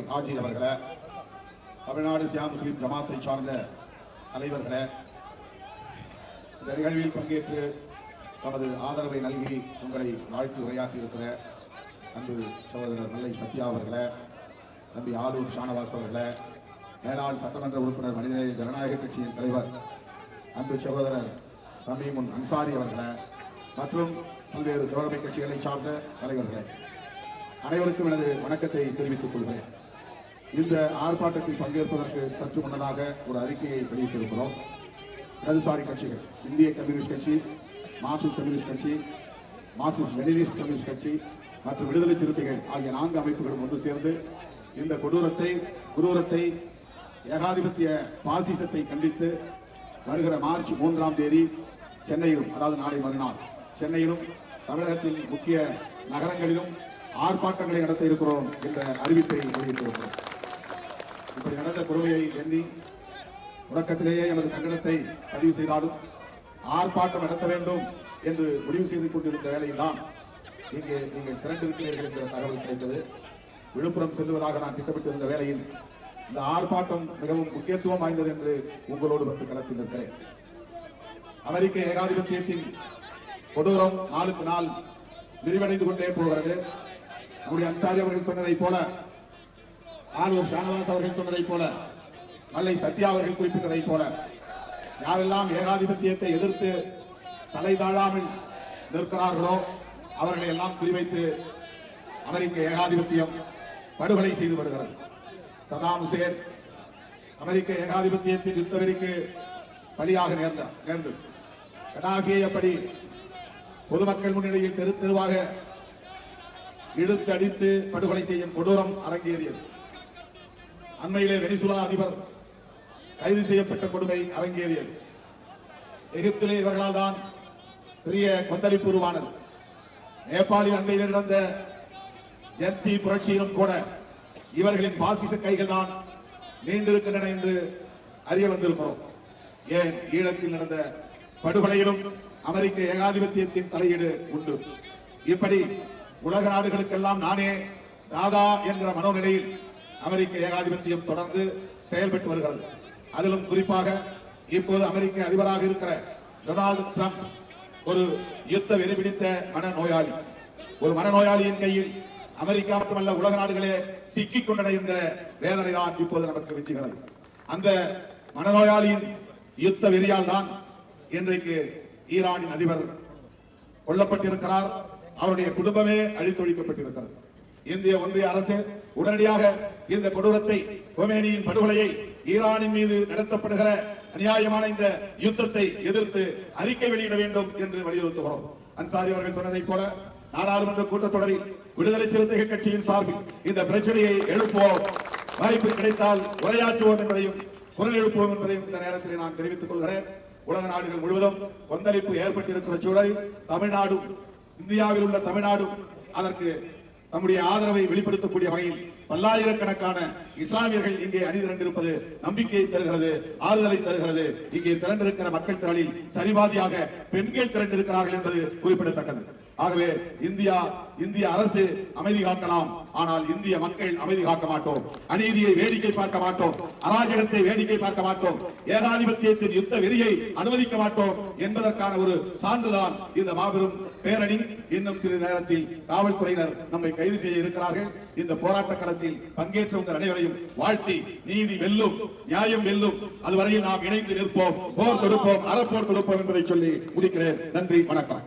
ஹாஜி அவர்களே, தமிழ்நாடு ஷியா முஸ்லிம் ஜமாத்தை சார்ந்த தலைவர்களே, இந்த நிகழ்வில் பங்கேற்று தமது ஆதரவை நல்கி உங்களை வாழ்த்து உரையாற்றி இருக்கிற அன்பு சகோதரர் நெல்லை சத்யா அவர்களே, தம்பி ஆலூர் ஷானவாஸ் அவர்களே, மேலாள் சட்டமன்ற உறுப்பினர் மனிதநேய ஜனநாயக கட்சியின் தலைவர் அன்பு சகோதரர் தமீமுன் அன்சாரி அவர்களே மற்றும் பல்வேறு தோழமை கட்சிகளை சார்ந்த தலைவர்களே, அனைவருக்கும் எனது வணக்கத்தை தெரிவித்துக் கொள்கிறேன். இந்த ஆர்ப்பாட்டத்தில் பங்கேற்பதற்கு சற்று முன்னதாக ஒரு அறிக்கையை வெளியிட்டிருக்கிறோம். இடதுசாரி கட்சிகள், இந்திய கம்யூனிஸ்ட் கட்சி, மார்க்சிஸ்ட் கம்யூனிஸ்ட் கட்சி, மார்க்சிஸ்ட் லெனினிஸ்ட் கம்யூனிஸ்ட் கட்சி மற்றும் விடுதலை சிறுத்தைகள் ஆகிய 4 அமைப்புகளும் ஒன்று சேர்ந்து இந்த கொடூரத்தை ஏகாதிபத்திய பாசிசத்தை கண்டித்து வருகிற மார்ச் 3ஆம் தேதி சென்னையிலும், அதாவது நாளை மறுநாள் சென்னையிலும் தமிழகத்தின் முக்கிய நகரங்களிலும் ஆர்ப்பாட்டங்களை நடத்த இருக்கிறோம் என்ற அறிவிப்பை வெளியிட்டிருக்கிறோம். இப்படி நடந்த கொடுமையை எண்ணி தொடக்கத்திலேயே எமது கண்டனத்தை பதிவு செய்தாலும் ஆர்ப்பாட்டம் நடத்த வேண்டும் என்று முடிவு செய்து கொண்டிருந்த வேளையில் தான் இங்கே நீங்கள் திரண்டிருக்கிறீர்கள் என்ற தகவல் கிடைத்தது. விழுப்புரம் செல்வதாக நான் திட்டமிட்டிருந்த வேளையில் இந்த ஆர்ப்பாட்டம் மிகவும் முக்கியத்துவம் வாய்ந்தது என்று உங்களோடு வந்து களத்தில் இருக்கிறேன். அமெரிக்க ஏகாதிபத்தியத்தின் கொடூரம் நாளுக்கு நாள் விரிவடைந்து கொண்டே போகிறது. நம்முடைய அன்சாரி அவர்கள் சொன்னதை போல, ஆலூர் ஷானவாஸ் அவர்கள் சொன்னதை போல, மல்லை சத்யா அவர்கள் குறிப்பிட்டதை போல, யாரெல்லாம் ஏகாதிபத்தியத்தை எதிர்த்து தலை தாழாமல் நிற்கிறார்களோ அவர்களை எல்லாம் குறிவைத்து அமெரிக்க ஏகாதிபத்தியம் படுகொலை செய்து வருகிறது. சதாம் ஹுசேன் அமெரிக்க ஏகாதிபத்தியத்தின் யுத்தவெறிக்கு பலியாக நேர்ந்தது. கடாபியை அப்படி பொதுமக்கள் முன்னிலையில் தெரு தெருவாக இழுத்து அடித்து படுகொலை செய்யும் கொடூரம் அரங்கேறியது. அண்மையிலே வெனிசுலா அதிபர் கைது செய்யப்பட்ட கொடுமை அரங்கேறியது. எகிப்திலே இவர்களால் தான் பெரிய கொந்தளிப்பு உருவானது. நேபாளில் அண்மையில் நடந்த ஜென்சி புரட்சியிலும் கூட இவர்களின் பாசிச கைகள் தான் நீண்டிருக்கின்றன என்று அறிய வந்திருக்கிறோம். ஏன் ஈழத்தில் நடந்த படுகொலையிலும் அமெரிக்க ஏகாதிபத்தியத்தின் தலையீடு உண்டு. இப்படி உலக நாடுகளுக்கெல்லாம் நானே தாதா என்கிற மனோநிலையில் அமெரிக்க ஏகாதிபத்தியம் தொடர்ந்து செயல்பட்டு வருகிறது. அதிலும் குறிப்பாக இப்போது அமெரிக்க அதிபராக இருக்கிற டொனால்டு டிரம்ப் ஒரு யுத்த வெறி பிடித்த மனநோயாளி. ஒரு மனநோயாளியின் கையில் அமெரிக்கா மட்டுமல்ல உலக நாடுகளே சிக்கிக் கொண்டன என்கிற வேதனை தான் இப்போது நமக்கு வெற்றிகிறது. அந்த மனநோயாளியின் யுத்த வெறியால் தான் இன்றைக்கு ஈரானின் அதிபர் கொல்லப்பட்டிருக்கிறார். அவருடைய குடும்பமே அழித்தொழிக்கப்பட்டிருக்கிறது. இந்திய ஒன்றிய அரசு உடனடியாக இந்த கொடூரத்தை, கொமேனியின் படுகொலையை, ஈரானின் மீது நடத்தப்படுகிற அநியாயமான இந்த யுத்தத்தை எதிர்த்து அறிக்கை வெளியிட வேண்டும் என்று வலியுறுத்துகிறோம். அன்சாரி அவர்கள் சொன்னதை போல நாடாளுமன்ற கூட்டத்தொடரில் விடுதலை சிறுத்தைகள் கட்சியின் சார்பில் இந்த பிரச்சனையை எழுப்புவோம், வாய்ப்பு கிடைத்தால் உரையாற்றுவோம் என்பதையும் குரல் எழுப்புவோம் என்பதையும் இந்த நேரத்தில் நான் தெரிவித்துக் கொள்கிறேன். உலக நாடுகள் முழுவதும் கொந்தளிப்பு ஏற்பட்டிருக்கிற சூழலில் தமிழ்நாடும், இந்தியாவில் உள்ள தமிழ்நாடும் அதற்கு நம்முடைய ஆதரவை வெளிப்படுத்தக்கூடிய வகையில் பல்லாயிரக்கணக்கான இஸ்லாமியர்கள் இங்கே அணிதிரண்டிருப்பது நம்பிக்கையை தருகிறது, ஆறுதலை தருகிறது. இங்கே திரண்டிருக்கிற மக்கள் திரளில் சரிபாதியாக பெண்கள் திரண்டிருக்கிறார்கள் என்பது குறிப்பிடத்தக்கது. ஆகவே இந்திய அரசு அமைதி காக்கலாம், ஆனால் இந்திய மக்கள் அமைதி காக்க மாட்டோம். அநீதியை வேடிக்கை பார்க்க மாட்டோம், அராஜகத்தை வேடிக்கை பார்க்க மாட்டோம், ஏகாதிபத்தியத்தின் யுத்த வெறியை அனுமதிக்க மாட்டோம் என்பதற்கான ஒரு சான்றுதான் இந்த மாபெரும் பேரணி. இன்னும் சிறிது நேரத்தில் காவல்துறையினர் நம்மை கைது செய்ய இருக்கிறார்கள். இந்த போராட்ட களத்தில் பங்கேற்ற உங்கள் அனைவரையும் வாழ்த்தி, நீதி வெல்லும், நியாயம் வெல்லும், அதுவரையில் நாம் இணைந்து நிற்போம், போர் தொடுப்போம், அறப்போர் தொடுப்போம் என்பதை சொல்லி முடிக்கிறேன். நன்றி, வணக்கம்.